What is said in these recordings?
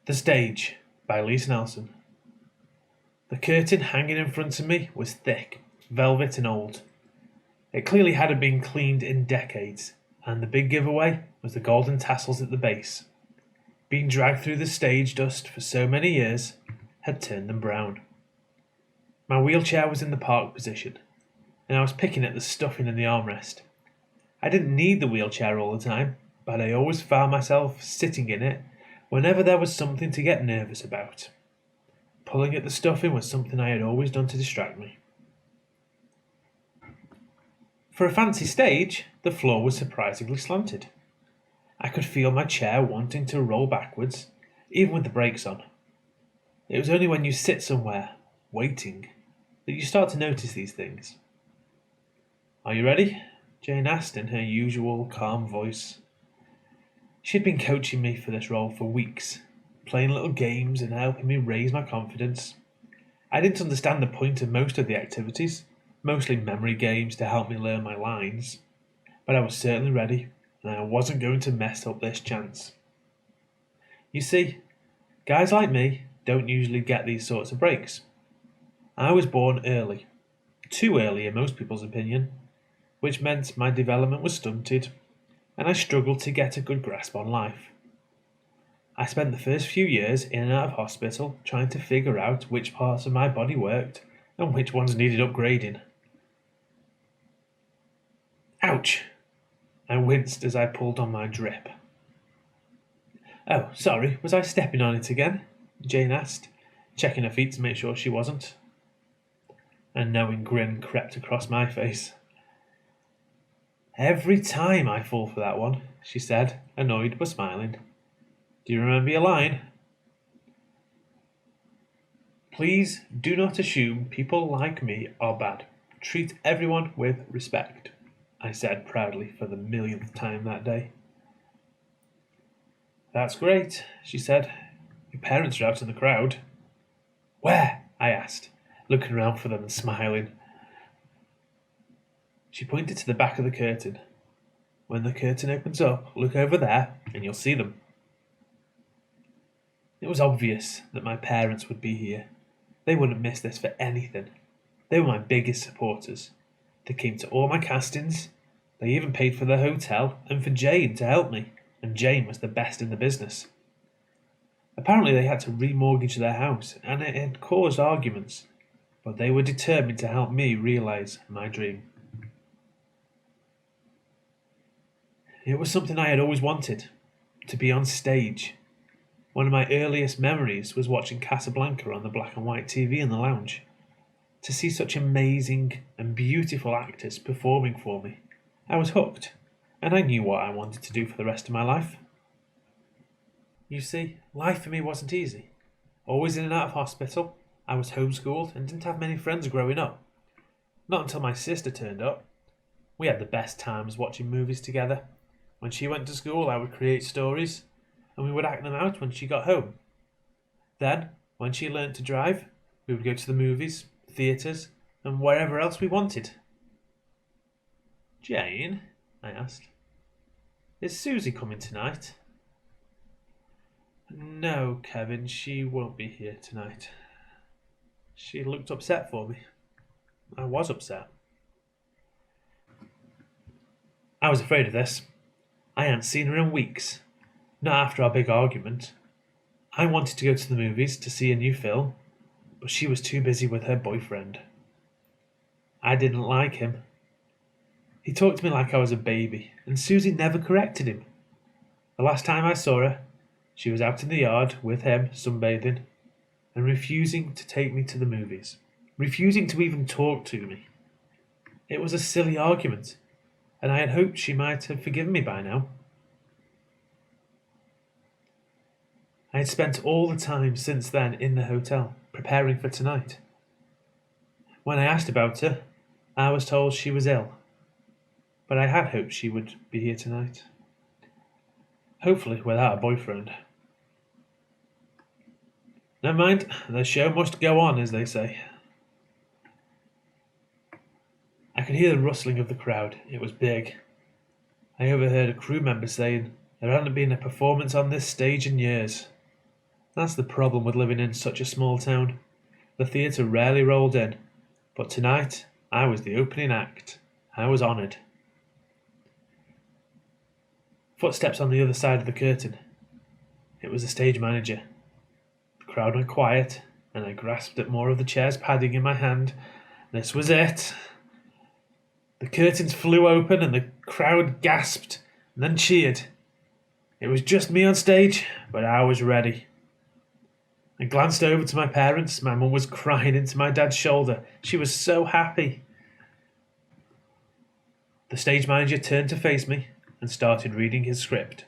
The Stage by Snelson. The curtain hanging in front of me was thick, velvet and old. It clearly hadn't been cleaned in decades, and the big giveaway was the golden tassels at the base. Being dragged through the stage dust for so many years had turned them brown. My wheelchair was in the park position, and I was picking at the stuffing in the armrest. I didn't need the wheelchair all the time, but I always found myself sitting in it whenever there was something to get nervous about. Pulling at the stuffing was something I had always done to distract me. For a fancy stage, the floor was surprisingly slanted. I could feel my chair wanting to roll backwards, even with the brakes on. It was only when you sit somewhere, waiting, that you start to notice these things. "Are you ready?" Jane asked in her usual calm voice. She'd been coaching me for this role for weeks, playing little games and helping me raise my confidence. I didn't understand the point of most of the activities, mostly memory games to help me learn my lines, but I was certainly ready, and I wasn't going to mess up this chance. You see, guys like me don't usually get these sorts of breaks. I was born early, too early in most people's opinion, which meant my development was stunted, and I struggled to get a good grasp on life. I spent the first few years in and out of hospital trying to figure out which parts of my body worked and which ones needed upgrading. Ouch! I winced as I pulled on my drip. "Oh, sorry, was I stepping on it again?" Jane asked, checking her feet to make sure she wasn't. A knowing grin crept across my face. "Every time I fall for that one," she said, annoyed but smiling. "Do you remember your line?" "Please do not assume people like me are bad. Treat everyone with respect," I said proudly for the millionth time that day. "That's great," she said. "Your parents are out in the crowd." "Where?" I asked, looking around for them and smiling. She pointed to the back of the curtain. "When the curtain opens up, look over there and you'll see them." It was obvious that my parents would be here. They wouldn't miss this for anything. They were my biggest supporters. They came to all my castings. They even paid for the hotel and for Jane to help me, and Jane was the best in the business. Apparently they had to remortgage their house, and it had caused arguments, but they were determined to help me realize my dream. It was something I had always wanted, to be on stage. One of my earliest memories was watching Casablanca on the black and white TV in the lounge. To see such amazing and beautiful actors performing for me, I was hooked, and I knew what I wanted to do for the rest of my life. You see, life for me wasn't easy. Always in and out of hospital, I was homeschooled and didn't have many friends growing up. Not until my sister turned up. We had the best times watching movies together. When she went to school, I would create stories, and we would act them out when she got home. Then, when she learnt to drive, we would go to the movies, theatres, and wherever else we wanted. "Jane," I asked, "is Susie coming tonight?" "No, Kevin, she won't be here tonight." She looked upset for me. I was upset. I was afraid of this. I hadn't seen her in weeks, not after our big argument. I wanted to go to the movies to see a new film, but she was too busy with her boyfriend. I didn't like him. He talked to me like I was a baby, and Susie never corrected him. The last time I saw her, she was out in the yard with him sunbathing, and refusing to take me to the movies, refusing to even talk to me. It was a silly argument, and I had hoped she might have forgiven me by now. I had spent all the time since then in the hotel, preparing for tonight. When I asked about her, I was told she was ill, but I had hoped she would be here tonight. Hopefully without a boyfriend. Never mind, the show must go on, as they say. I could hear the rustling of the crowd. It was big. I overheard a crew member saying there hadn't been a performance on this stage in years. That's the problem with living in such a small town. The theatre rarely rolled in, but tonight I was the opening act. I was honoured. Footsteps on the other side of the curtain. It was the stage manager. The crowd went quiet, and I grasped at more of the chair's padding in my hand. This was it. The curtains flew open, and the crowd gasped and then cheered. It was just me on stage, but I was ready. I glanced over to my parents. My mum was crying into my dad's shoulder. She was so happy. The stage manager turned to face me and started reading his script.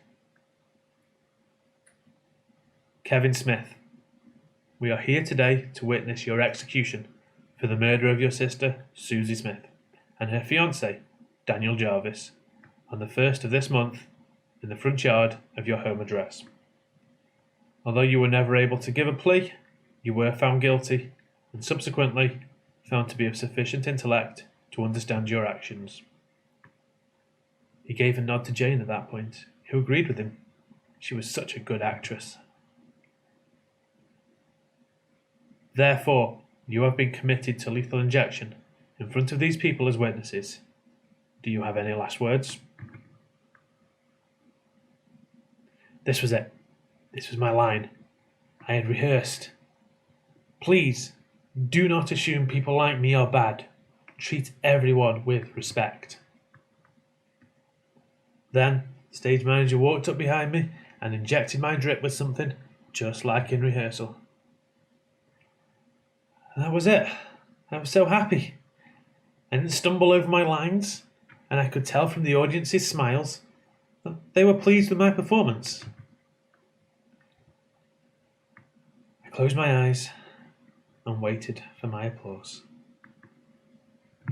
Kevin Smith, we are here today to witness your execution for the murder of your sister, Susie Smith, and her fiancé, Daniel Jarvis, on the 1st of this month in the front yard of your home address. Although you were never able to give a plea, you were found guilty and subsequently found to be of sufficient intellect to understand your actions. He gave a nod to Jane at that point, who agreed with him. She was such a good actress. Therefore, you have been committed to lethal injection in front of these people as witnesses. Do you have any last words? This was it. This was my line. I had rehearsed. Please, do not assume people like me are bad. Treat everyone with respect. Then, the stage manager walked up behind me and injected my drip with something just like in rehearsal. And that was it. I was so happy. I didn't stumble over my lines, and I could tell from the audience's smiles that they were pleased with my performance. I closed my eyes and waited for my applause.